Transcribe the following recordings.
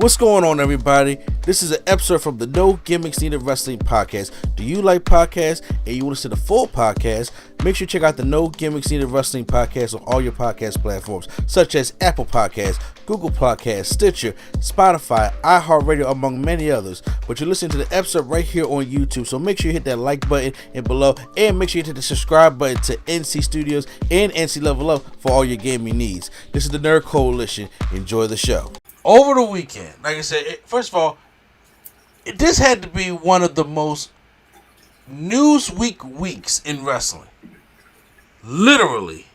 What's going on, everybody? This is an episode from the No Gimmicks Needed Wrestling podcast. Do you like podcasts and you want to see the full podcast? Make sure you check out the No Gimmicks Needed Wrestling podcast on all your podcast platforms, such as Apple Podcasts, Google Podcasts, Stitcher, Spotify, iHeartRadio, among many others. But you're listening to the episode right here on YouTube, so make sure you hit that like button and below, and make sure you hit the subscribe button to NC Studios and NC Level Up for all your gaming needs. This is the Nerd Coalition. Enjoy the show. Over the weekend, like I said, first of all, this had to be one of the most Newsweek weeks in wrestling. Literally.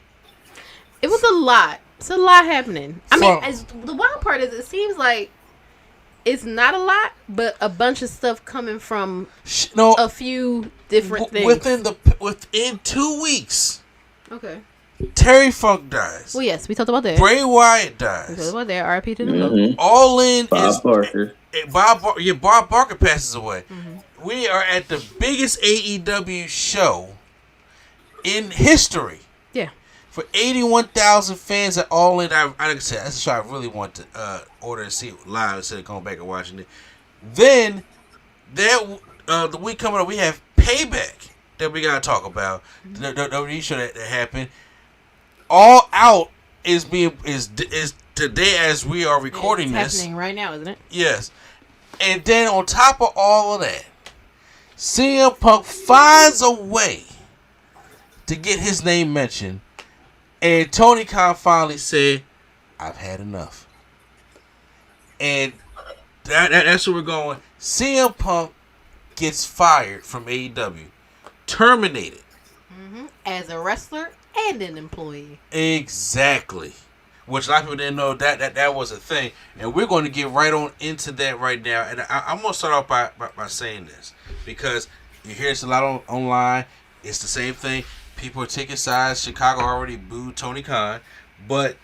It was a lot. It's a lot happening. I mean, the wild part is it seems like it's not a lot, but a bunch of stuff coming from a few different things. Within 2 weeks. Okay. Terry Funk dies. Well, yes, we talked about that. Bray Wyatt dies. We talked about that. R.I.P. to the All In Bob Barker. Bob Barker passes away. Mm-hmm. We are at the biggest AEW show in history. Yeah. For 81,000 fans at All In. Like I said, that's a show I really want to order and see it live instead of going back and watching it. Then, the week coming up, we have Payback that we got to talk about. The WWE show that happened. All Out is today as we are recording this. It's happening right now, isn't it? Yes. And then on top of all of that, CM Punk finds a way to get his name mentioned. And Tony Khan finally said, I've had enough. And that's where we're going. CM Punk gets fired from AEW. Terminated. Mm-hmm. As a wrestler and an employee. Exactly. Which a lot of people didn't know that was a thing. And we're going to get right on into that right now. And I'm going to start off by saying this. Because you hear this a lot online. It's the same thing. People are taking sides. Chicago already booed Tony Khan. But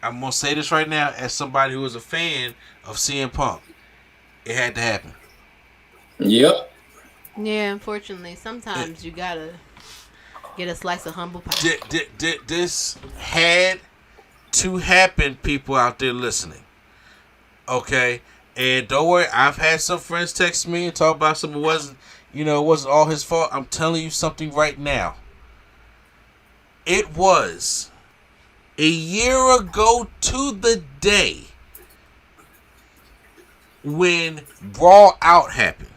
I'm going to say this right now as somebody who was a fan of CM Punk. It had to happen. Yep. Yeah, unfortunately. Sometimes you got to get a slice of humble pie. This had to happen, people out there listening. Okay? And don't worry, I've had some friends text me and talk about something it wasn't all his fault. I'm telling you something right now. It was a year ago to the day when Brawl Out happened.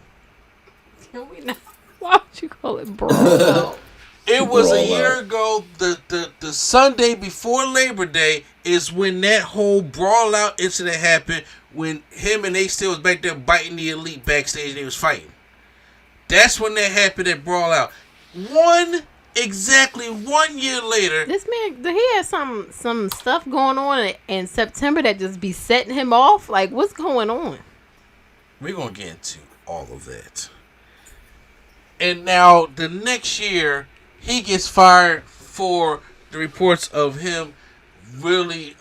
Can we not? Why would you call it Brawl Out? It was a year ago. The Sunday before Labor Day is when that whole Brawl Out incident happened. When him and Ace Steel was back there biting the Elite backstage and they was fighting. That's when that happened at Brawl Out. Exactly 1 year later. This man, he has some stuff going on in September that just be setting him off. Like, what's going on? We're going to get into all of that. And now, the next year, he gets fired for the reports of him really,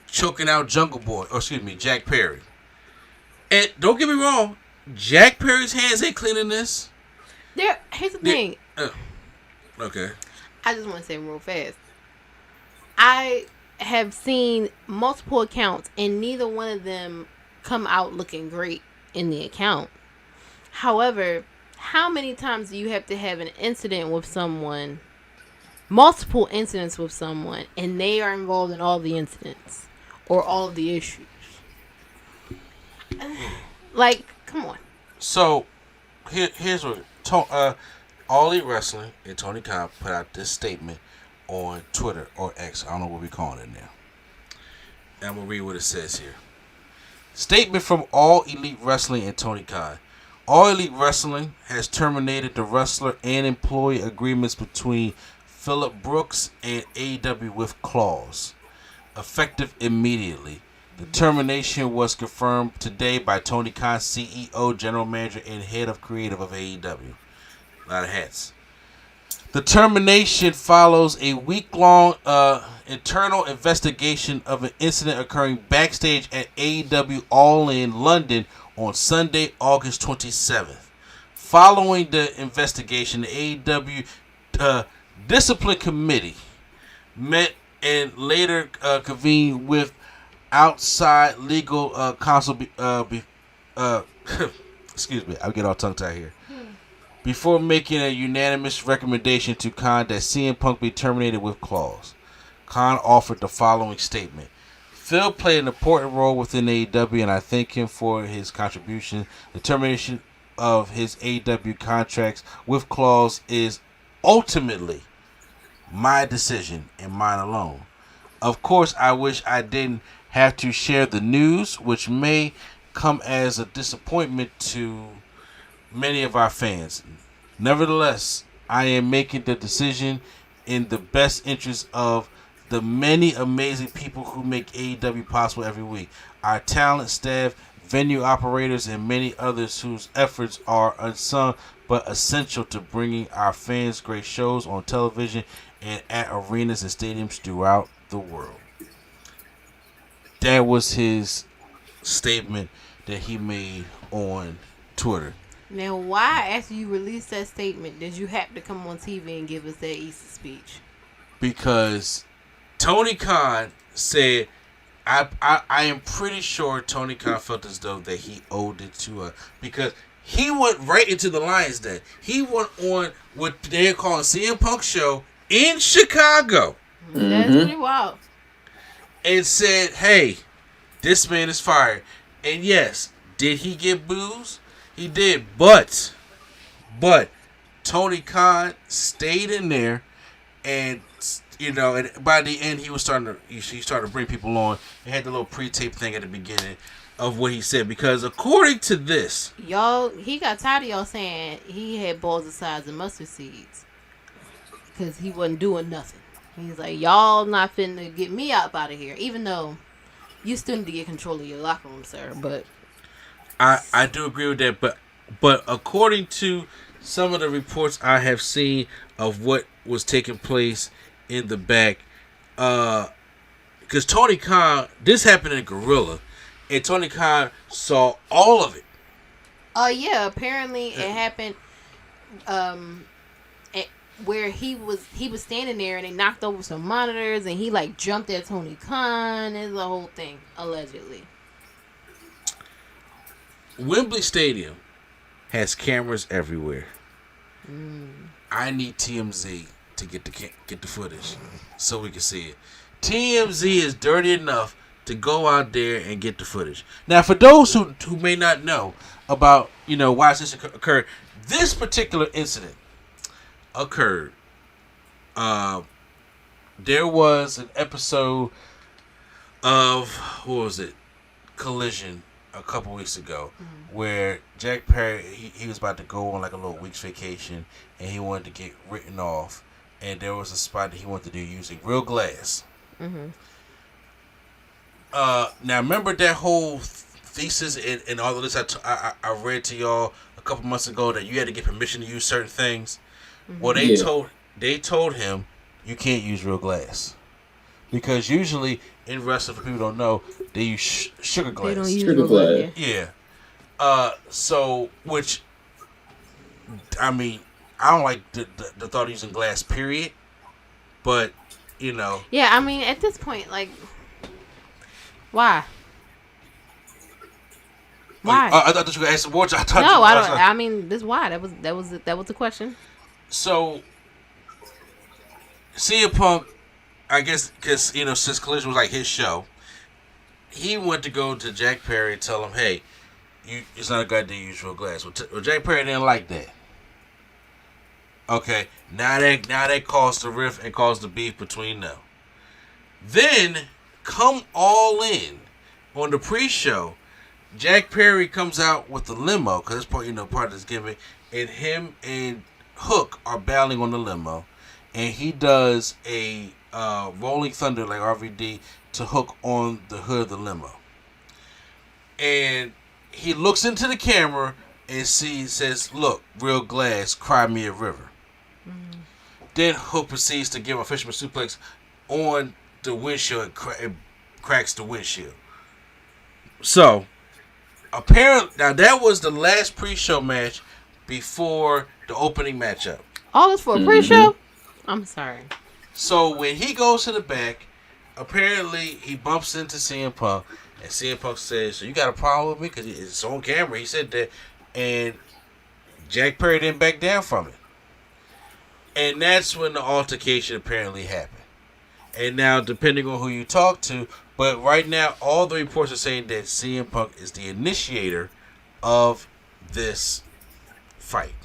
choking out Jack Perry. And don't get me wrong, Jack Perry's hands ain't cleaning this. Here's the thing. Okay. I just want to say real fast. I have seen multiple accounts, and neither one of them come out looking great in the account. However, how many times do you have to have an incident with someone, multiple incidents with someone, and they are involved in all the incidents or all of the issues? Like, come on. So, here's what All Elite Wrestling and Tony Khan put out this statement on Twitter or X. I don't know what we're calling it now. And I'm going to read what it says here. Statement from All Elite Wrestling and Tony Khan. All Elite Wrestling has terminated the wrestler and employee agreements between Phillip Brooks and AEW with clause, effective immediately. The termination was confirmed today by Tony Khan, CEO, General Manager, and Head of Creative of AEW. A lot of hats. The termination follows a week-long internal investigation of an incident occurring backstage at AEW All In London on Sunday, August 27th. Following the investigation, the AEW Discipline Committee met and later convened with outside legal counsel. Excuse me, I get all tongue tied here. Before making a unanimous recommendation to Khan that CM Punk be terminated with clause, Khan offered the following statement. Phil played an important role within AEW, and I thank him for his contribution. The termination of his AEW contracts with clause is ultimately my decision and mine alone. Of course, I wish I didn't have to share the news, which may come as a disappointment to many of our fans. Nevertheless, I am making the decision in the best interest of the many amazing people who make AEW possible every week. Our talent, staff, venue operators, and many others whose efforts are unsung but essential to bringing our fans great shows on television and at arenas and stadiums throughout the world. That was his statement that he made on Twitter. Now, why, after you released that statement, did you have to come on TV and give us that Easter speech? Because Tony Khan said, I am pretty sure Tony Khan felt as though that he owed it to her. Because he went right into the Lions Den. He went on what they're calling CM Punk show in Chicago. That's pretty wild. And said, hey, this man is fired. And yes, did he get booze? He did. But Tony Khan stayed in there, and and by the end he started to bring people on. He had the little pre-tape thing at the beginning of what he said, because according to this, y'all, he got tired of y'all saying he had balls the size of mustard seeds because he wasn't doing nothing. He's like, y'all not finna get me up out of here, even though you still need to get control of your locker room, sir. But I do agree with that, but according to some of the reports I have seen of what was taking place in the back, because Tony Khan, this happened in Gorilla, and Tony Khan saw all of it. Yeah, apparently it happened where he was standing there and they knocked over some monitors and he like jumped at Tony Khan. It's the whole thing, allegedly. Wembley Stadium has cameras everywhere. I need TMZ to get the footage so we can see it. TMZ is dirty enough to go out there and get the footage. Now, for those who may not know about why this occurred, this particular incident occurred. There was an episode of Collision a couple weeks ago, where Jack Perry he was about to go on like a little week's vacation, and he wanted to get written off, and there was a spot that he wanted to do using real glass. Now remember that whole thesis and all of this I read to y'all a couple months ago that you had to get permission to use certain things. Well, they told him you can't use real glass, because usually in wrestling, for people who don't know, they use sugar glass. They don't use sugar glass. Yeah. So, which, I mean, I don't like the thought of using glass, period. But, Yeah, I mean, at this point, like, why? Why? I thought you were asking what. No, I don't. I mean, this why. That was the question. So, CM Punk, I guess, because since Collision was like his show, he went to go to Jack Perry and tell him, "Hey, it's not a good idea to use real glass." Well, Jack Perry didn't like that. Okay, now that caused the rift and caused the beef between them. Then, come all in on the pre-show, Jack Perry comes out with the limo, because it's part of this gimmick, and him and Hook are battling on the limo, and he does a Rolling Thunder like RVD to Hook on the hood of the limo, and he looks into the camera and says, "Look, real glass, cry me a river." Then Hook proceeds to give a fisherman suplex on the windshield and cracks the windshield. So apparently, now that was the last pre-show match before the opening matchup. All this for a pre-show? I'm sorry. So when he goes to the back, apparently he bumps into CM Punk, and CM Punk says, "So you got a problem with me?" Because it's on camera. He said that, and Jack Perry didn't back down from it, and that's when the altercation apparently happened. And now, depending on who you talk to, but right now, all the reports are saying that CM Punk is the initiator of this fight.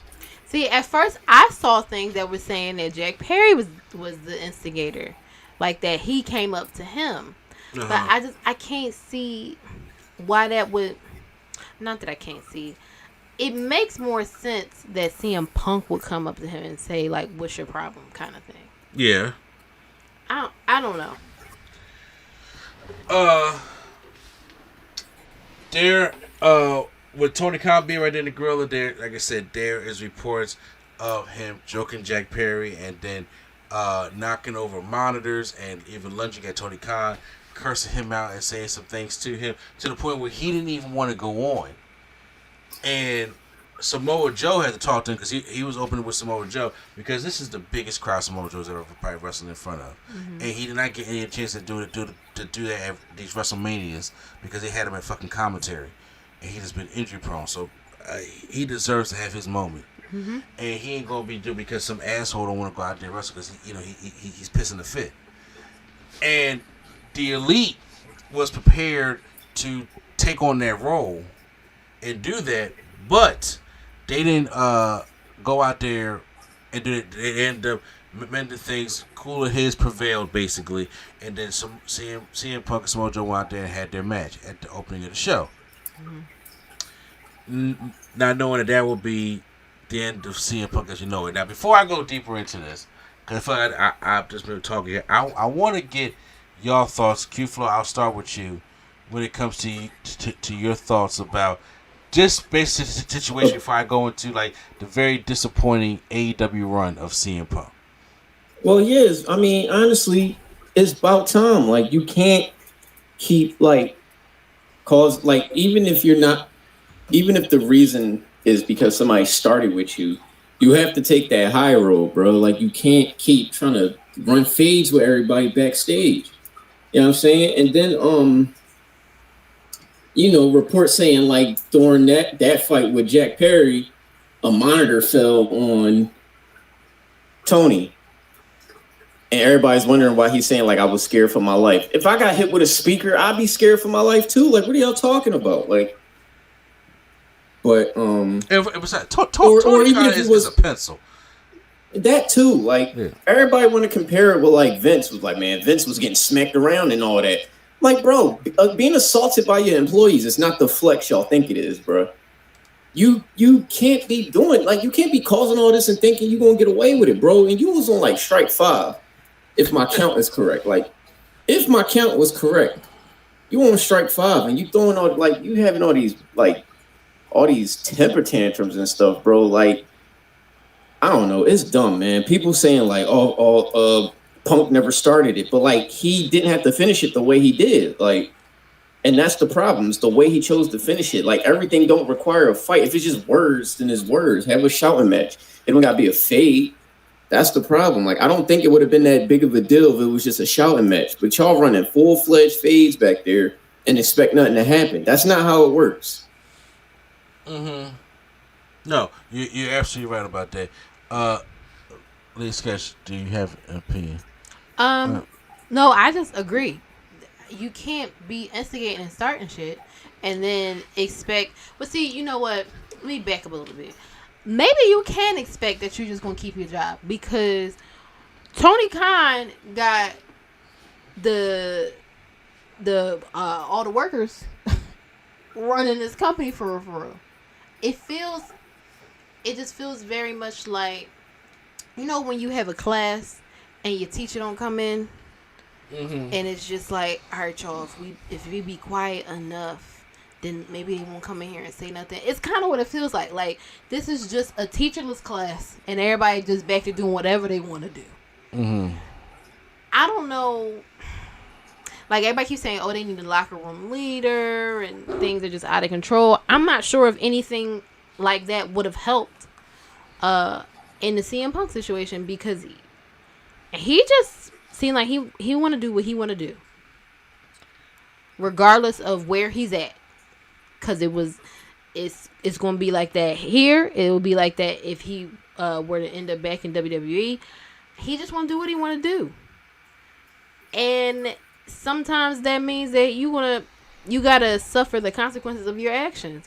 See, at first I saw things that were saying that Jack Perry was the instigator, like that he came up to him. Uh-huh. But I can't see why that would. Not that I can't see. It makes more sense that CM Punk would come up to him and say like, "What's your problem?" kind of thing. Yeah. I don't know. With Tony Khan being right there in the gorilla, there, like I said, there is reports of him joking Jack Perry and then knocking over monitors and even lunging at Tony Khan, cursing him out and saying some things to him to the point where he didn't even want to go on. And Samoa Joe had to talk to him because he was opening with Samoa Joe because this is the biggest crowd Samoa Joe's ever probably wrestling in front of, and he did not get any chance to do that at these WrestleManias because they had him at fucking commentary, and he just been injury prone, so he deserves to have his moment, and he ain't gonna be doing because some asshole don't want to go out there and wrestle because he's pissing the fit, and the Elite was prepared to take on that role and do that, but they didn't go out there and do it. They ended up mending things. Cooler heads prevailed, basically. And then CM Punk and Samoa Joe went out there and had their match at the opening of the show. Not knowing that would be the end of CM Punk as you know it. Now, before I go deeper into this, because I feel like I've just been talking here, I want to get your thoughts. Q-Flow, I'll start with you when it comes to your thoughts about just basically the situation before I go into like the very disappointing AEW run of CM Punk. Well, yes. I mean, honestly, it's about time. Like, you can't keep even if the reason is because somebody started with you, you have to take that high road, bro. Like, you can't keep trying to run fades with everybody backstage. You know what I'm saying? And then, reports saying like during that fight with Jack Perry, a monitor fell on Tony. And everybody's wondering why he's saying like I was scared for my life. If I got hit with a speaker, I'd be scared for my life too. Like, what are y'all talking about? Like, but it was that Tony Khan is a pencil. That too. Like, everybody want to compare it with like Vince was like, man, Vince was getting smacked around and all that. Like, bro, being assaulted by your employees is not the flex y'all think it is, bro. You can't be doing, like, you can't be causing all this and thinking you're going to get away with it, bro. And you was on, like, strike 5, if my count is correct. Like, if my count was correct, you on strike 5, and you throwing all, like, you having all these temper tantrums and stuff, bro. Like, I don't know. It's dumb, man. People saying, like, Punk never started it, but like he didn't have to finish it the way he did. Like, and that's the problem. It's the way he chose to finish it. Like, everything don't require a fight. If it's just words, then it's words. Have a shouting match. It don't gotta be a fade. That's the problem. Like, I don't think it would have been that big of a deal if it was just a shouting match. But y'all running full-fledged fades back there and expect nothing to happen. That's not how it works. No, you're absolutely right about that. Lee Sketch, do you have an opinion? No, I just agree. You can't be instigating and starting shit and then expect. But see, you know what? Let me back up a little bit. Maybe you can expect that you're just gonna keep your job because Tony Khan got the all the workers running this company for real. It just feels very much like, you know, when you have a class and your teacher don't come in, and it's just like, all right, y'all, if we be quiet enough, then maybe they won't come in here and say nothing. It's kind of what it feels like. Like, this is just a teacherless class, and everybody just back to doing whatever they want to do. I don't know. Like, everybody keeps saying, oh, they need a locker room leader, and things are just out of control. I'm not sure if anything like that would have helped in the CM Punk situation because he just seemed like he want to do what he want to do. regardless of where he's at, because it's going to be like that here. It will be like that if he were to end up back in WWE. He just want to do what he want to do, and sometimes that means that you gotta suffer the consequences of your actions.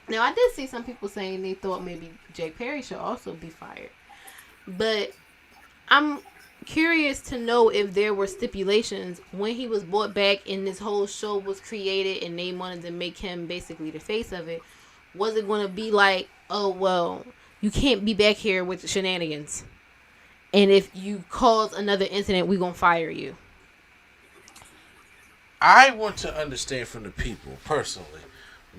Now, I did see some people saying they thought maybe Jake Perry should also be fired, but I'm curious to know if there were stipulations when he was brought back and this whole show was created and they wanted to make him basically the face of it. Was it going to be like, oh, well, you can't be back here with the shenanigans, and if you cause another incident, we're going to fire you? I want to understand from the people, personally,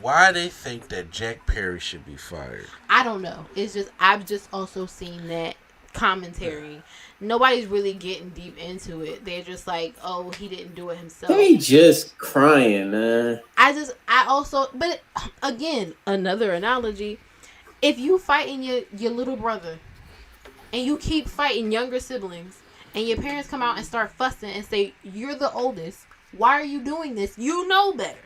why they think that Jack Perry should be fired. I don't know. It's just, I've just also seen that commentary. Nobody's really getting deep into it. They're just like, oh, he didn't do it himself. They just crying, man. But again, another analogy. If you fighting your little brother and you keep fighting younger siblings and your parents come out and start fussing and say, you're the oldest, why are you doing this? You know better.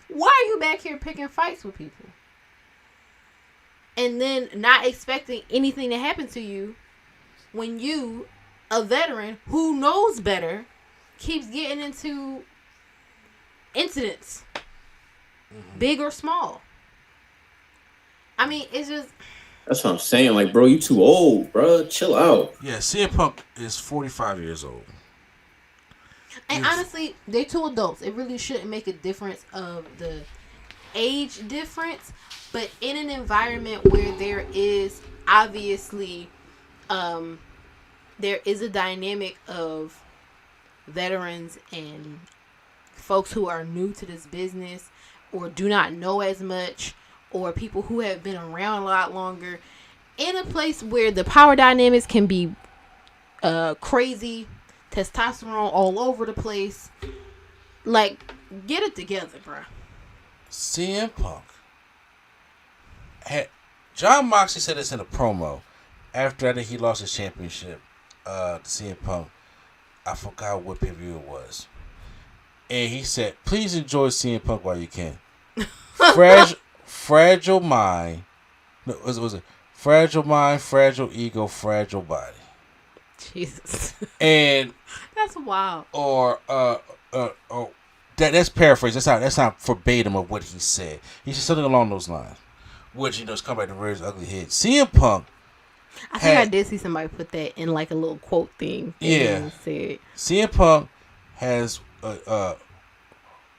Why are you back here picking fights with people? And then not expecting anything to happen to you when you, a veteran who knows better, keeps getting into incidents, big or small. I mean, it's just... That's what I'm saying. Like, bro, you too old, bro. Chill out. Yeah, CM Punk is 45 years old. And honestly, they're two adults. It really shouldn't make a difference of the age difference. But in an environment where there is obviously, there is a dynamic of veterans and folks who are new to this business or do not know as much, or people who have been around a lot longer, in a place where the power dynamics can be crazy, testosterone all over the place. Like, get it together, bro. CM Punk. John Moxley said this in a promo after I think he lost his championship to CM Punk. I forgot what pay-per-view it was. And he said, please enjoy CM Punk while you can. Fragile mind. No, was it fragile mind, fragile ego, fragile body. Jesus. And that's wild. Or that's paraphrased. That's not verbatim of what he said. He said something along those lines, which is come back to rear his ugly head. CM Punk. I think I did see somebody put that in like a little quote thing. Yeah. Said CM Punk has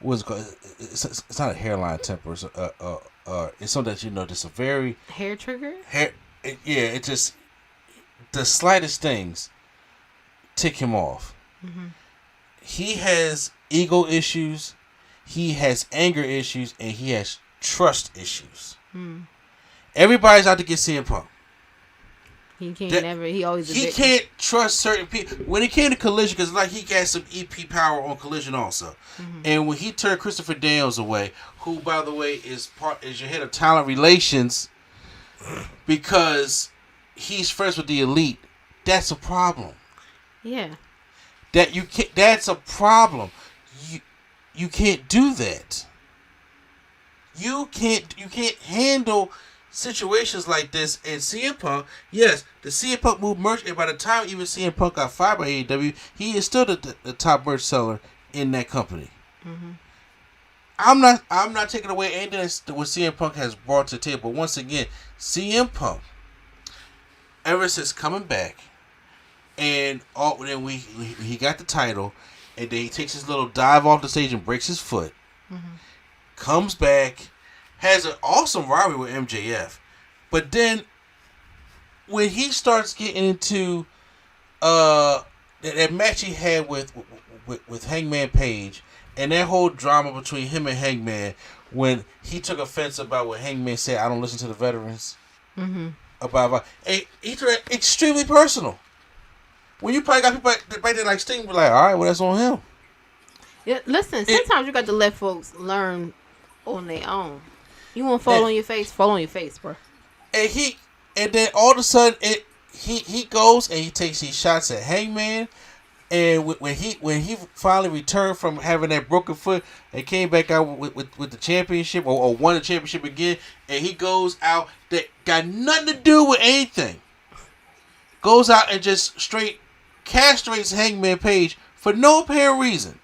what's it called? It's not a hairline temper. It's something that just a very hair trigger. It just the slightest things tick him off. Mm-hmm. He has ego issues, he has anger issues, and he has trust issues. Everybody's out to get CM Punk. He can't He can't trust certain people. When it came to Collision, because like he got some EP power on Collision also, and when he turned Christopher Daniels away, who by the way is your head of talent relations, because he's friends with the elite, that's a problem. Yeah. That's a problem. You can't do that. You can't handle situations like this. And CM Punk, yes, the CM Punk moved merch, and by the time even CM Punk got fired by AEW, he is still the top merch seller in that company. Mm-hmm. I'm not taking away anything that what CM Punk has brought to the table. But once again, CM Punk, ever since coming back, and then he got the title, and then he takes his little dive off the stage and breaks his foot, comes back, has an awesome rivalry with MJF, but then when he starts getting into that match he had with Hangman Page, and that whole drama between him and Hangman, when he took offense about what Hangman said, I don't listen to the veterans. About he took it extremely personal. When you probably got people right there like Sting, be like, all right, well, that's on him. Yeah, listen, sometimes you got to let folks learn on their own. You want to fall on your face, bro. And then all of a sudden, he goes and he takes these shots at Hangman, And when he finally returned from having that broken foot and came back out with the championship or won the championship again, and he goes out that got nothing to do with anything, goes out and just straight castrates Hangman Page for no apparent reason.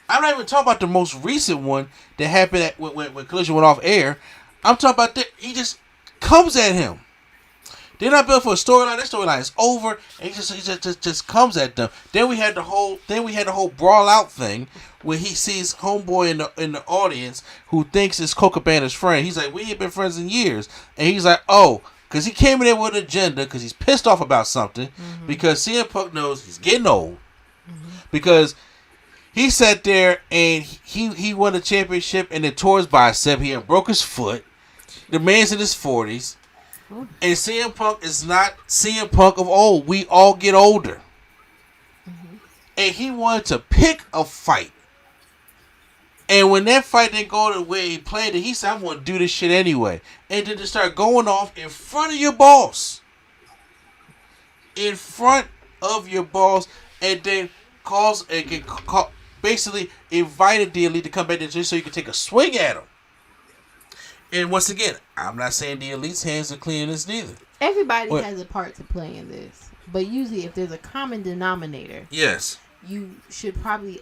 I'm not even talking about the most recent one that happened when Collision went off air. I'm talking about that he just comes at him. They're not built for a storyline. That storyline is over, and he just comes at them. Then we had the whole brawl out thing where he sees homeboy in the audience who thinks it's Colt Cabana's friend. He's like, we ain't been friends in years, and he's like, oh, because he came in there with an agenda because he's pissed off about something because CM Punk knows he's getting old because he sat there and he won the championship and then tore his bicep. He broke his foot. The man's in his 40s. And CM Punk is not CM Punk of old. We all get older. And he wanted to pick a fight. And when that fight didn't go the way he planned it, he said, I'm going to do this shit anyway. And then to start going off in front of your boss. In front of your boss. And then basically invited the Elite to come back there just so you can take a swing at him. And once again, I'm not saying the Elite's hands are clean in this neither. Everybody has a part to play in this. But usually if there's a common denominator, yes, you should probably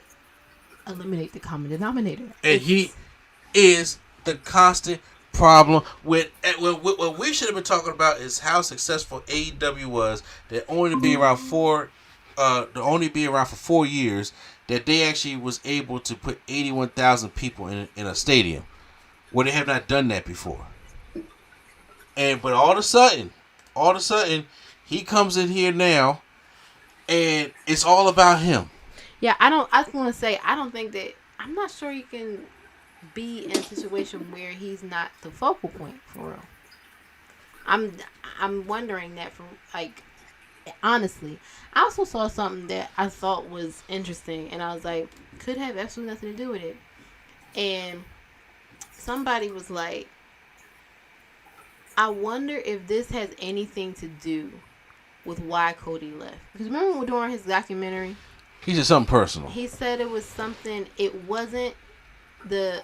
eliminate the common denominator. And he is the constant problem with what we should have been talking about is how successful AEW was. That only be around for 4 years. That they actually was able to put 81,000 people in a stadium. Where they have not done that before. But all of a sudden, he comes in here now, and it's all about him. Yeah, I just want to say, I'm not sure you can be in a situation where he's not the focal point for real. I'm wondering that from, like, honestly. I also saw something that I thought was interesting, and I was like, could have absolutely nothing to do with it. And somebody was like, I wonder if this has anything to do with why Cody left. Because remember during his documentary? He said something personal. He said it was something, it wasn't the,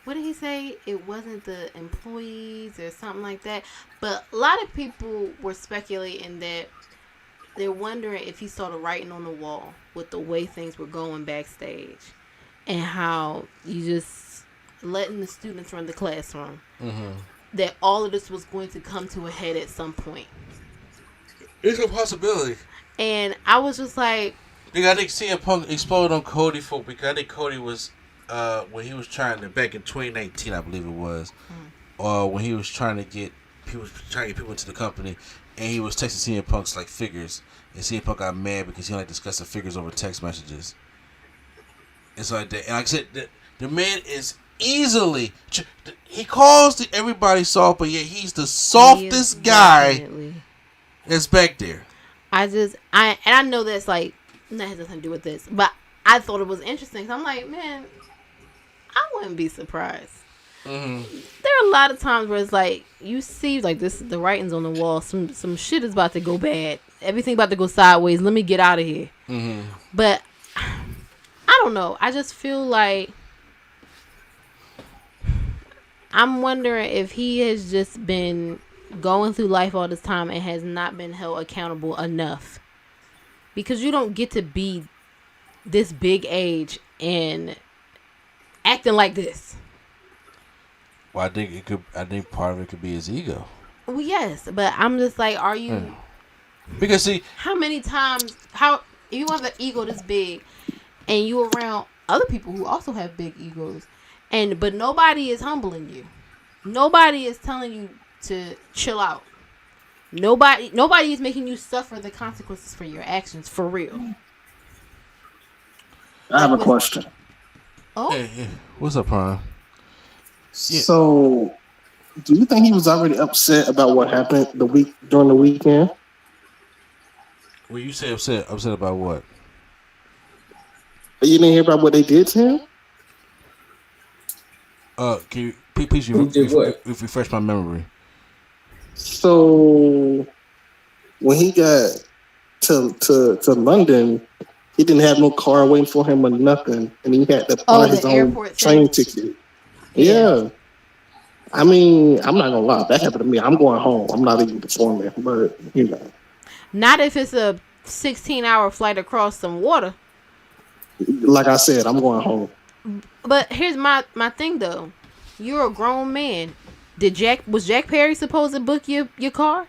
what did he say? It wasn't the employees or something like that. But a lot of people were speculating that they're wondering if he saw the writing on the wall with the way things were going backstage. And how you just letting the students run the classroom. That all of this was going to come to a head at some point. It's a possibility. And I was just like, I think CM Punk exploded on Cody because I think Cody was when he was trying to back in 2019, I believe it was, when he was trying to get people into the company, and he was texting CM Punk's like figures, and CM Punk got mad because he only discussed the figures over text messages. It's like that. And like I said, the man is easily, he calls everybody soft, but yet he's the softest guy that's back there. I know that's like, that has nothing to do with this, but I thought it was interesting. I'm like, man, I wouldn't be surprised. There are a lot of times where it's like, you see like this, the writing's on the wall, some shit is about to go bad, everything about to go sideways, let me get out of here. But I don't know, I just feel like I'm wondering if he has just been going through life all this time and has not been held accountable enough. Because you don't get to be this big age and acting like this. Well, I think part of it could be his ego. Well, yes, but I'm just like, are you? Because see, how many times? You have an ego this big, and you around other people who also have big egos, but nobody is humbling you. Nobody is telling you to chill out. Nobody is making you suffer the consequences for your actions, for real. I have a question. Oh, hey, what's up, Prime? So, do you think he was already upset about what happened during the weekend? When you say upset about what? You didn't hear about what they did to him? Can you please refresh my memory? So, when he got to London, he didn't have no car waiting for him or nothing, and he had to buy his own train ticket. Yeah. I mean, I'm not gonna lie. If that happened to me, I'm going home. I'm not even performing. But not if it's a 16-hour flight across some water. Like I said, I'm going home. But here's my thing though. You're a grown man. Was Jack Perry supposed to book your car?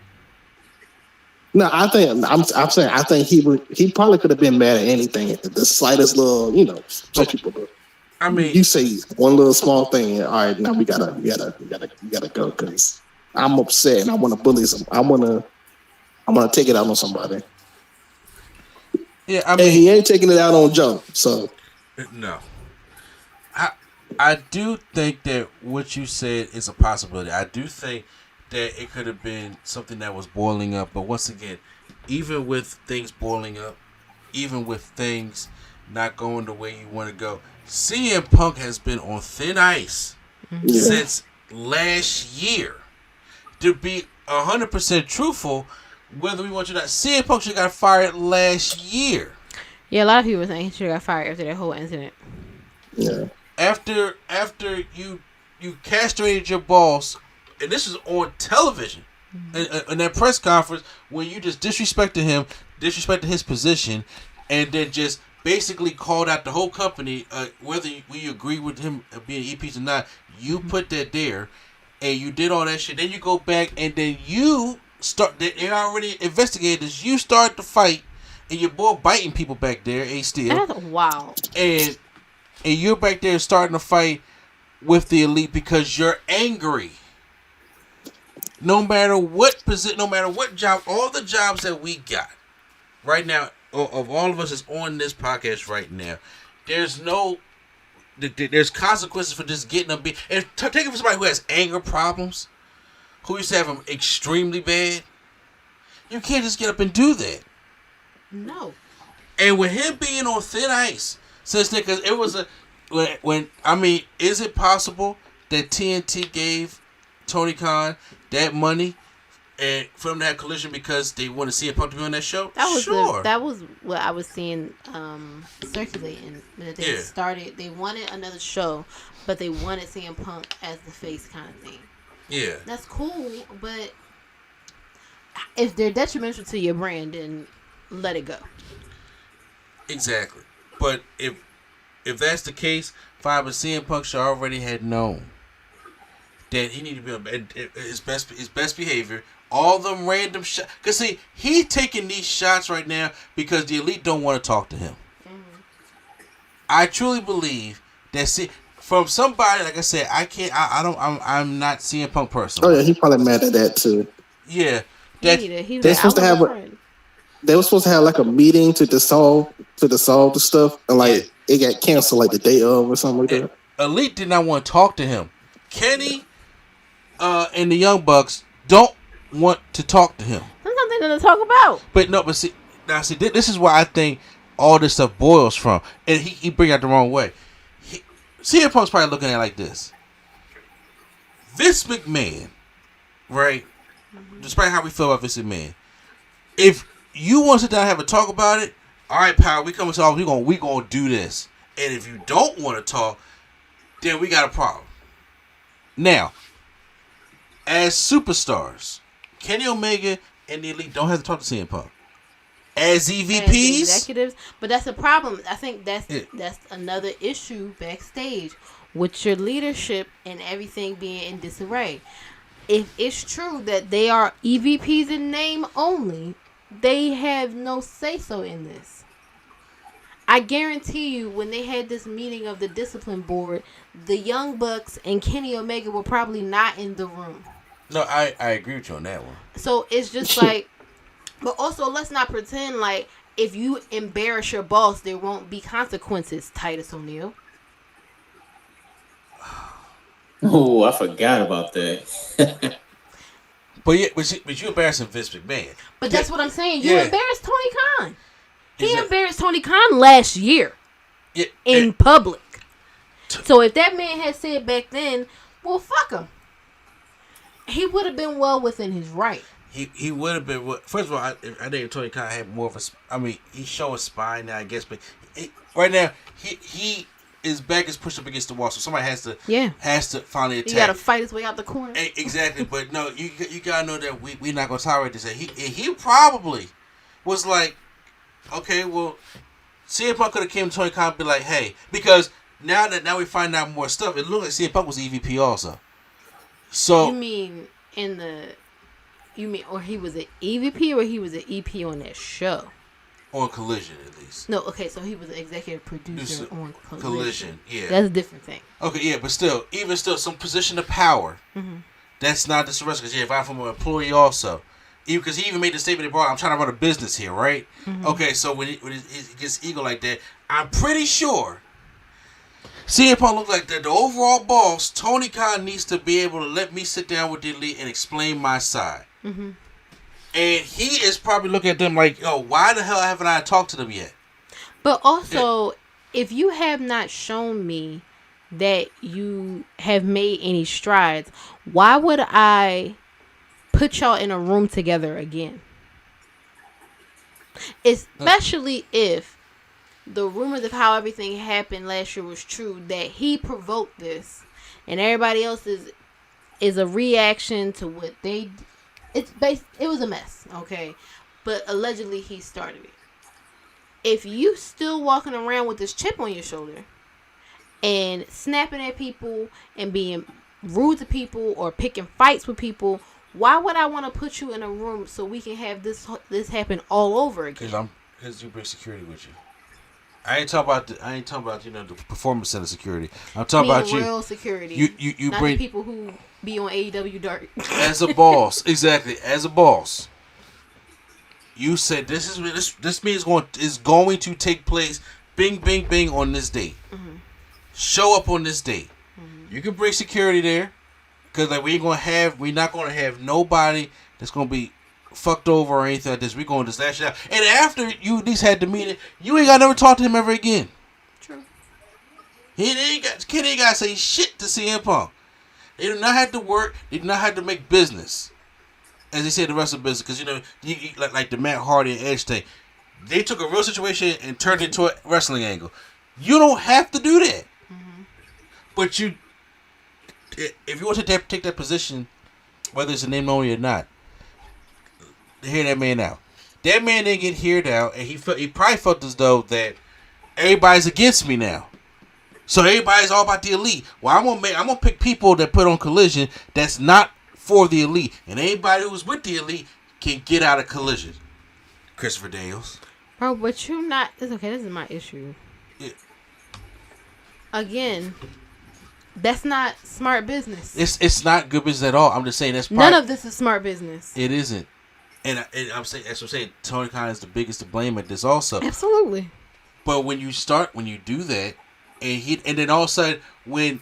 No, I'm saying I think he probably could have been mad at anything. The slightest little, some people do. I mean, you say one little small thing. All right, now we gotta go because I'm upset and I want to bully some. I want to take it out on somebody. Yeah, I mean, and he ain't taking it out on Joe. So no, I do think that what you said is a possibility. I do think that it could have been something that was boiling up. But once again, even with things boiling up, even with things not going the way you want to go, CM Punk has been on thin ice since last year. To be 100% truthful, whether we want you to not, CM Punk should have got fired last year. Yeah, a lot of people think he should have got fired after that whole incident. Yeah. After you castrated your boss, and this is on television, in that press conference, when you just disrespected him, disrespected his position, and then just basically called out the whole company, whether we agree with him being EPs or not, you put that there, and you did all that shit. Then you go back, and then you start. They already investigated this. You start the fight, and your boy biting people back there, still. That's wild. And you're back there starting to fight with the Elite because you're angry. No matter what position, no matter what job, all the jobs that we got right now, of all of us that's on this podcast right now, there's consequences for just getting a bit. And take it for somebody who has anger problems, who used to have them extremely bad. You can't just get up and do that. No. And with him being on thin ice, since then, because it was is it possible that TNT gave Tony Khan that money and for them to have collision because they want to see a Punk to be on that show? That was what I was seeing circulating. They wanted another show, but they wanted CM Punk as the face kind of thing. Yeah. That's cool, but if they're detrimental to your brand, then let it go. Exactly. But if that's the case, fine, but CM Punk should already had known that he needed to be on his best behavior. All them random shots. Because, see, he taking these shots right now because the Elite don't want to talk to him. Mm-hmm. I truly believe that, from somebody, like I said, I'm not CM Punk person. Oh, yeah, he probably mad at that, too. Yeah. They're supposed to have they were supposed to have like a meeting to dissolve the stuff, and like it got canceled like the day of or something like that. Elite did not want to talk to him. Kenny and the Young Bucks don't want to talk to him. There's nothing to talk about. But see, this is where I think all this stuff boils from, and he bring it the wrong way. CM Punk's probably looking at it like this: Vince McMahon, right? Mm-hmm. Despite how we feel about Vince McMahon, if you want to sit down and have a talk about it, all right, pal, we come and talk. We gonna do this. And if you don't want to talk, then we got a problem. Now, as superstars, Kenny Omega and the Elite don't have to talk to CM Punk. As EVPs, as executives, but that's a problem. I think that's another issue backstage with your leadership and everything being in disarray. If it's true that they are EVPs in name only, they have no say-so in this. I guarantee you, when they had this meeting of the discipline board, the Young Bucks and Kenny Omega were probably not in the room. No, I agree with you on that one. So it's just like, but also let's not pretend like if you embarrass your boss, there won't be consequences, Titus O'Neil. Oh, I forgot about that. But you embarrassing Vince McMahon. But that's what I'm saying. You embarrassed Tony Khan. He embarrassed Tony Khan last year in public. So if that man had said back then, well, fuck him, he would have been well within his right. he would have been. First of all, I think Tony Khan had more of a. I mean, he's showing spine now, I guess, but right now he his back is pushed up against the wall, so somebody has to finally attack. You got to fight his way out the corner. Exactly, but no, you gotta know that we not gonna tolerate this. He probably was like, okay, well, CM Punk could have came to Tony Khan and be like, hey, because now we find out more stuff. It looked like CM Punk was EVP also. So or he was an EVP or he was an EP on that show? On Collision, at least. No, okay, so he was an executive producer on Collision. Yeah. That's a different thing. Okay, yeah, but still, some position of power. Mm-hmm. That's not just because if I'm from an employee also. Because he even made the statement, I'm trying to run a business here, right? Mm-hmm. Okay, so when he gets ego like that, I'm pretty sure CM Punk looked like that. The overall boss, Tony Khan, needs to be able to let me sit down with the elite and explain my side. Mm-hmm. And he is probably looking at them like, yo, why the hell haven't I talked to them yet? But also, if you have not shown me that you have made any strides, why would I put y'all in a room together again? Especially if the rumors of how everything happened last year was true, that he provoked this, and everybody else is a reaction to what they. It was a mess, okay? But allegedly he started it. If you still walking around with this chip on your shoulder and snapping at people and being rude to people or picking fights with people, why would I want to put you in a room so we can have this happen all over again? Because you bring security with you. I ain't talking about the performance center security. I'm talking about you. Real security. You not bring the people who be on AEW Dark. As a boss, exactly. As a boss, you said this meeting is going to take place. Bing, bing, bing on this date. Mm-hmm. Show up on this date. Mm-hmm. You can bring security there, because we're not gonna have nobody that's gonna be fucked over or anything like this. We're going to just lash it out. And after you at least had the meeting, you ain't got to never talk to him ever again. True. Kid ain't got to say shit to CM Punk. They do not have to work. They do not have to make business. As they say, the rest of business. Because, like the Matt Hardy and Edge thing. They took a real situation and turned it into a wrestling angle. You don't have to do that. Mm-hmm. But if you want to take that position, whether it's a name only or not, hear that man out. That man didn't get heard out, and he probably felt as though that everybody's against me now. So everybody's all about the elite. Well, I'm gonna pick people that put on Collision that's not for the elite, and anybody who's with the elite can get out of Collision. Christopher Daniels. Bro, but you're not. It's okay. This is my issue. Yeah. Again, that's not smart business. It's not good business at all. I'm just saying none of this is smart business. It isn't. And I'm saying, that's what I'm saying. Tony Khan is the biggest to blame at this also. Absolutely. But when you do that, and then all of a sudden, when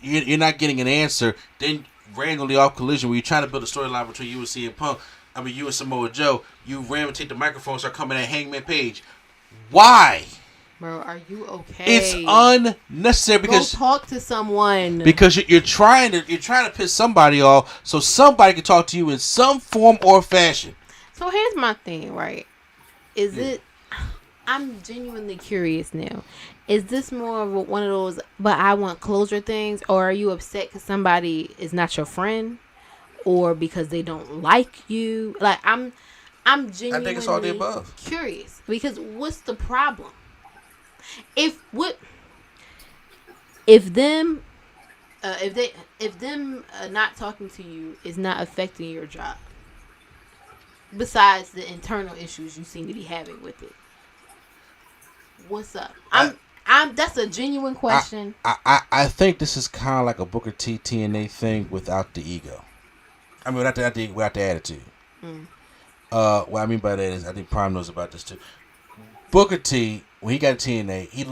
you're not getting an answer, then randomly off Collision, where you're trying to build a storyline between you and CM Punk, you and Samoa Joe, you randomly take the microphone, start coming at Hangman Page. Why? Bro, are you okay? It's unnecessary because go talk to someone. Because you're trying to piss somebody off so somebody can talk to you in some form or fashion. So here's my thing, right? I'm genuinely curious now. Is this more of one of those but I want closure things, or are you upset because somebody is not your friend, or because they don't like you? Like I'm genuinely I think it's all the above. Curious, because what's the problem? If them not talking to you is not affecting your job, besides the internal issues you seem to be having with it, what's up? That's a genuine question. I think this is kind of like a Booker T TNA thing without the ego. Without the attitude. Mm. What I mean by that is, I think Prime knows about this too. Booker T, when he got TNA, he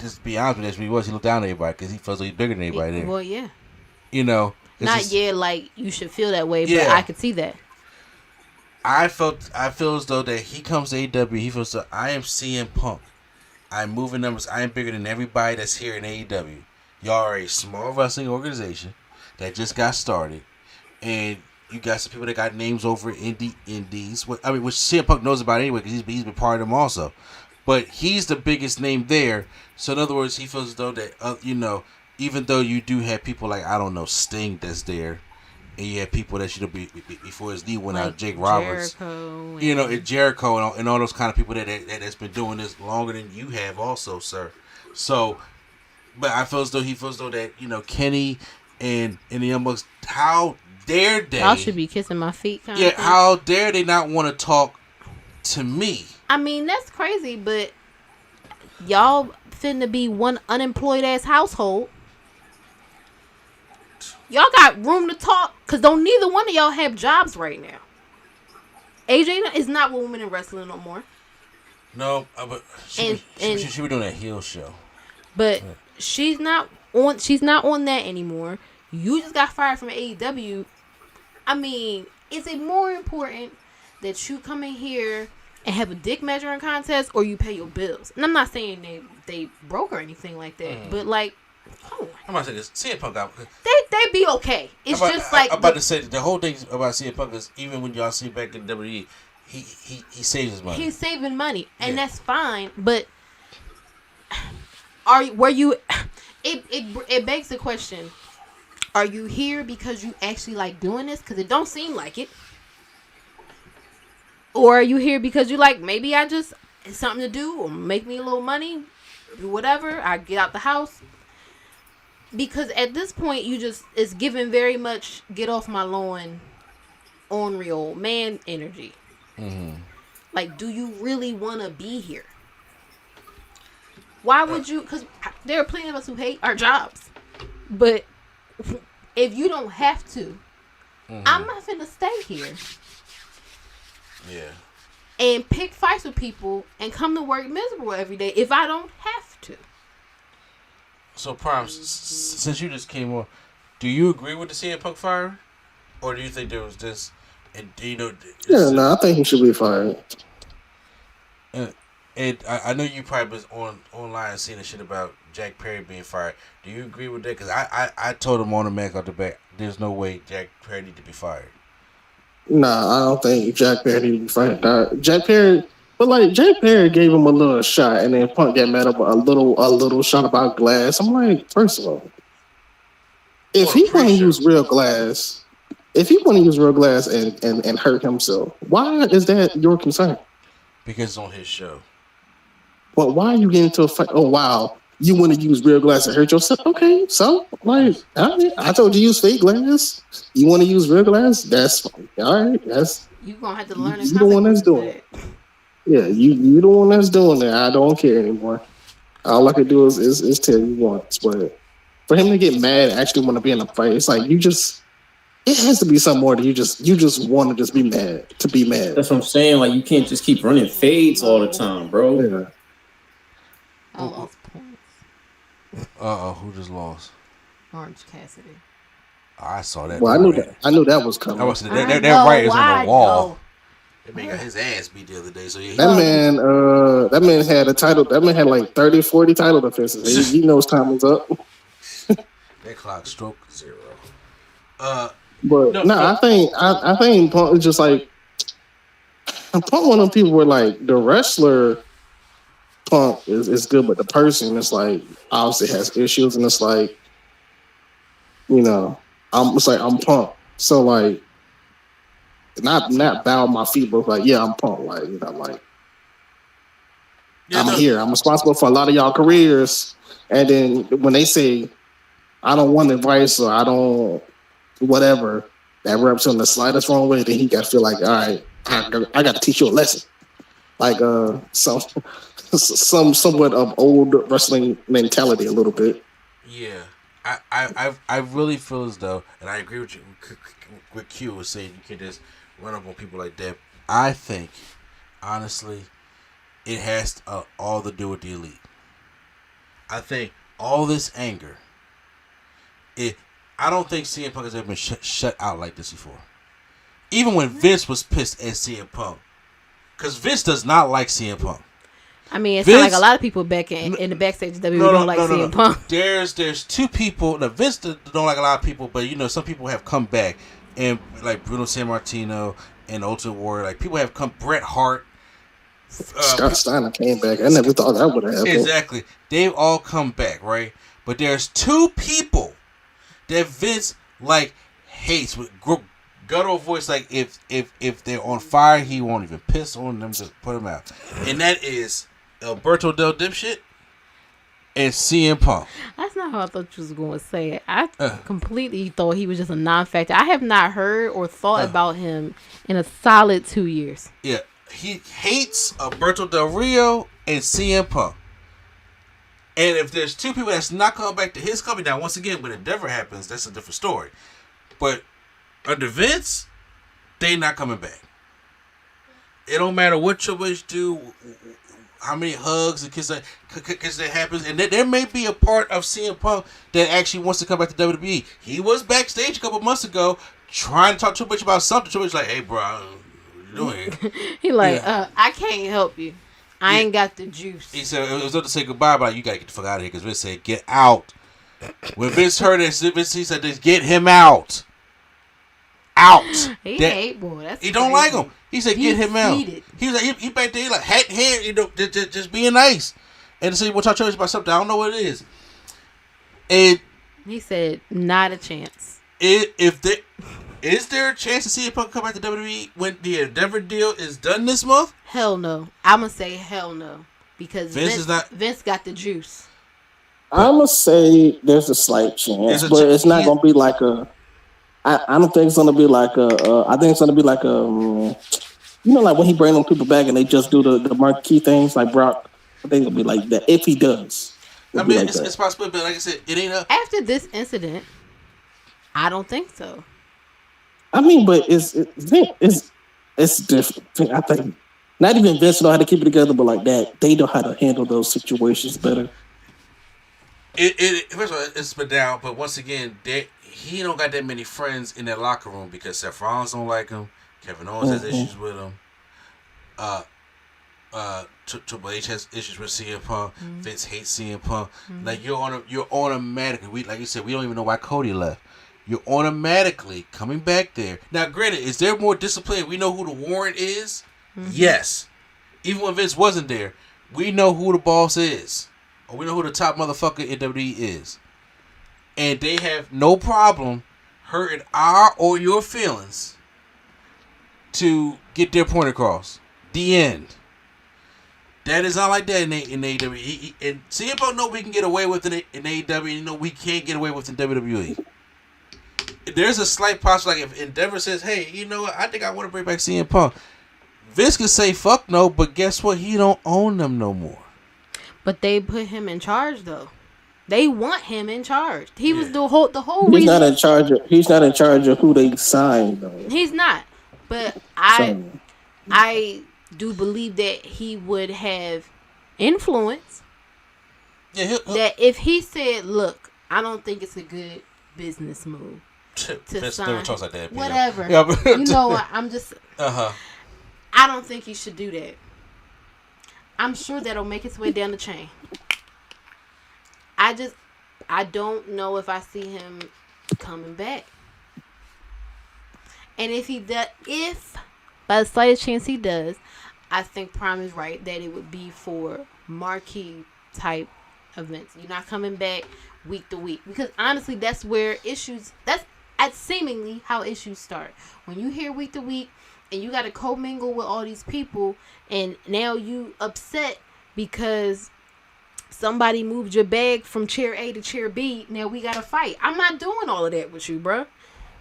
just be honest with you, he looked down at everybody because he feels like he's bigger than anybody there. Well, yeah. Like you should feel that way, but I could see that. I feel as though that he comes to AEW, he feels that I am CM Punk. I'm moving numbers. I am bigger than everybody that's here in AEW. Y'all are a small wrestling organization that just got started, and You got some people that got names over in the indies. Which CM Punk knows about anyway because he's been part of them also. But he's the biggest name there. So in other words, he feels as though that even though you do have people like Sting that's there, and you have people that should be before his knee went out, Jake Roberts, and Jericho and all those kind of people that's been doing this longer than you have also, sir. So, but I feel as though he feels though that Kenny and the Young Bucks, how dare they? Y'all should be kissing my feet. How dare they not want to talk to me? I mean, that's crazy, but y'all finna be one unemployed ass household. Y'all got room to talk, because don't neither one of y'all have jobs right now. AJ is not with Women in Wrestling no more. No, but she be doing that heel show. But she's not on that anymore. You just got fired from AEW. I mean, is it more important that you come in here and have a dick measuring contest, or you pay your bills? And I'm not saying they broke or anything like that, but like, come on. I'm about to say this. CM Punk out. They be okay. It's just like I'm about to say the whole thing about CM Punk is even when y'all see back in WWE, he saves his money. He's saving money, and that's fine. But it begs the question: are you here because you actually like doing this? Because it don't seem like it. Or are you here because you like, maybe it's something to do or make me a little money, whatever. I get out the house. Because at this point, it's given very much get off my lawn, ornery old man energy. Mm-hmm. Like, do you really want to be here? Why would you? Because there are plenty of us who hate our jobs. But if you don't have to, I'm not finna stay here. Yeah. And pick fights with people and come to work miserable every day if I don't have to. So, Prime, since you just came on, do you agree with the CM Punk fire? Or do you think there was this, I think he should be fired. And I know you probably was online seeing the shit about Jack Perry being fired. Do you agree with that? Because I told him on the Mac out the back, there's no way Jack Perry need to be fired. Nah, I don't think Jack Perry need to be fired. Jack Perry gave him a little shot, and then Punk got mad about a little shot about glass. I'm like, first of all, if he want to use real glass, and hurt himself, why is that your concern? Because it's on his show. Well, why are you getting into a fight? Oh, wow. You want to use real glass and hurt yourself? Okay, so, like, I told you use fake glass. You want to use real glass? That's fine. All right, you're going to have to learn. You the one that's doing it. Yeah, you the one that's doing it. I don't care anymore. All I can do is tell you once. But for him to get mad and actually want to be in a fight, it's like it has to be something more than you just want to just be mad to be mad. That's what I'm saying. Like, you can't just keep running fades all the time, bro. Yeah. I lost points. Who just lost? Orange Cassidy. I saw that. Well, I knew that was coming. That right is on the wall. That man got his ass beat the other day. So that man had a title. That man had like 30, 40 title defenses. He knows time was up. That clock stroke 0. I think Punk is just like Punk. One of them people where like the wrestler Punk is good, but the person is like obviously has issues, and it's like I'm Punk. So like not bow my feet, but like I'm Punk. Like I'm here. I'm responsible for a lot of y'all careers, and then when they say I don't want advice or I don't whatever, that rubs him the slightest wrong way, then he got to feel like, all right, I got to teach you a lesson. Like somewhat of old wrestling mentality a little bit. Yeah, I really feel as though, and I agree with you. With Q was saying you can just run up on people like that. I think, honestly, it has all to do with the elite. I think all this anger. I don't think CM Punk has ever been shut out like this before. Even when Vince was pissed at CM Punk. Because Vince does not like CM Punk. I mean, it's not like a lot of people back in the backstage of WWE don't like CM Punk. There's two people. Now, Vince don't like a lot of people, but some people have come back and like Bruno Sammartino and Ultimate Warrior, like people have come. Bret Hart, Scott Steiner came back. I never thought that would have happened. Exactly, they've all come back, right? But there's two people that Vince like hates with guttural voice. Like if they're on fire, he won't even piss on them. Just put them out, and that is Alberto Del Dipshit and CM Punk. That's not how I thought you was going to say it. I completely thought he was just a non-factor. I have not heard or thought about him in a solid 2 years. Yeah, he hates Alberto Del Rio and CM Punk. And if there's two people that's not coming back to his company, now once again, when Endeavor happens, that's a different story. But under Vince, they not coming back. It don't matter what Triple H do, how many hugs and kisses that happens, and there may be a part of CM Punk that actually wants to come back to WWE. He was backstage a couple months ago trying to talk to Triple H about something. Triple H like, "Hey, bro, what you doing?" He like, I can't help you. I ain't got the juice. He said it was up to say goodbye, but you gotta get the fuck out of here because Vince said, "Get out." When Vince heard it, Vince he said, "Just get him out." Out. He hate boy. That's he don't crazy. like him. He said, "Get him out." He was like, he back there, he like hat in hand, you know, just being nice. And so we'll talk to us about something. I don't know what it is. And he said, "Not a chance." Is there a chance to see it come back to WWE when the Endeavor deal is done this month? Hell no. I'm gonna say hell no because Vince got the juice. I'm gonna say there's a slight chance, but it's not gonna be like a. I don't think it's gonna be like a. I think it's gonna be like a. Like when he bring them people back and they just do the marquee things like Brock. I think it'll be like that if he does. I mean, it's possible, but like I said, it ain't up. After this incident, I don't think so. I mean, but it's different. I think not even Vince know how to keep it together, but like that, they know how to handle those situations better. First of all, it's been down, but once again, he don't got that many friends in that locker room because Seth Rollins don't like him. Kevin Owens has issues with him. Triple H has issues with CM Punk. Vince hates CM Punk. Like you're automatically. Like you said, we don't even know why Cody left. You're automatically coming back there. Now, granted, is there more discipline? We know who the warrant is. Yes. Even when Vince wasn't there, we know who the boss is. Or we know who the top motherfucker in WWE is. And they have no problem hurting our or your feelings to get their point across. The end. That is not like that in AEW. And CM Punk know we can get away with it in AEW. And we can't get away with it in WWE. There's a slight possibility, like if Endeavor says, "Hey, you know what? I think I want to bring back CM Punk." Vince could say, "Fuck no," but guess what? He don't own them no more. But they put him in charge, though. They want him in charge. He was the whole reason. He's not in charge of who they signed, though. He's not. But I do believe that he would have influence. Yeah, that if he said, "Look, I don't think it's a good business move." Vince never talks like that. Whatever. Yeah, but you know what? I'm just. I don't think he should do that. I'm sure that'll make its way down the chain. I don't know if I see him coming back. And if by the slightest chance he does, I think Prime is right that it would be for marquee type events. You're not coming back week to week because honestly, that's seemingly how issues start. When you hear week to week and you got to commingle with all these people, and now you upset because somebody moved your bag from chair A to chair B. Now we got to fight. I'm not doing all of that with you, bro.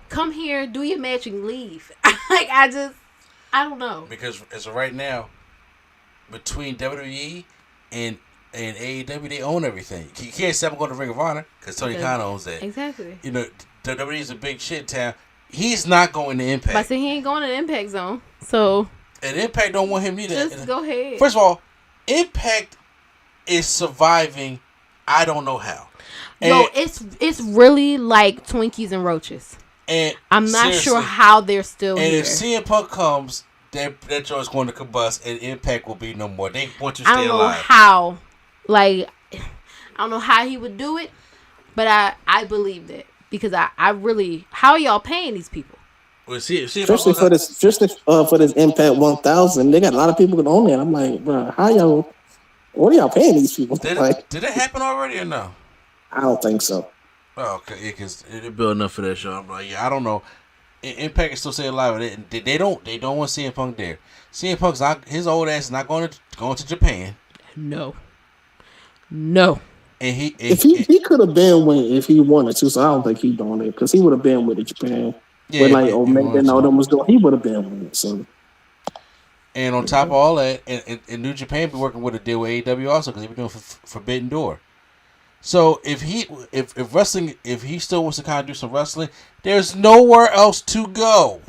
Come here, do your match, and leave. I don't know. Because as of right now, between WWE and AEW, they own everything. You can't say I'm going to Ring of Honor because Tony Khan owns that. Exactly. You know, WWE is a big shit town. He's not going to Impact. But see, he ain't going to the Impact Zone. So. And Impact don't want him either. Just go ahead. First of all, Impact is surviving. I don't know how. No, it's really like Twinkies and roaches. And I'm not sure how they're still here. And if CM Punk comes, that joint's going to combust, and Impact will be no more. They want to stay alive. I don't know how. I don't know how he would do it, but I believe that because I really. How are y'all paying these people? Well, see, especially for this Impact 1000, they got a lot of people on there. I'm like, bro, what are y'all paying these people? Did it happen already or no? I don't think so. Oh, okay, yeah, because they're building up for that show. I'm like, yeah, I don't know. Impact is still staying alive. They don't want CM Punk there. CM Punk's his old ass is not going to Japan. No. And he could have been if he wanted to, so I don't think he's doing it because he would have been with Japan. Yeah, when like Omega and all them was doing, he would have been with it. So. And on top of all that, and New Japan be working with a deal with AEW also because he be doing Forbidden Door. So if wrestling, if he still wants to kind of do some wrestling, there's nowhere else to go.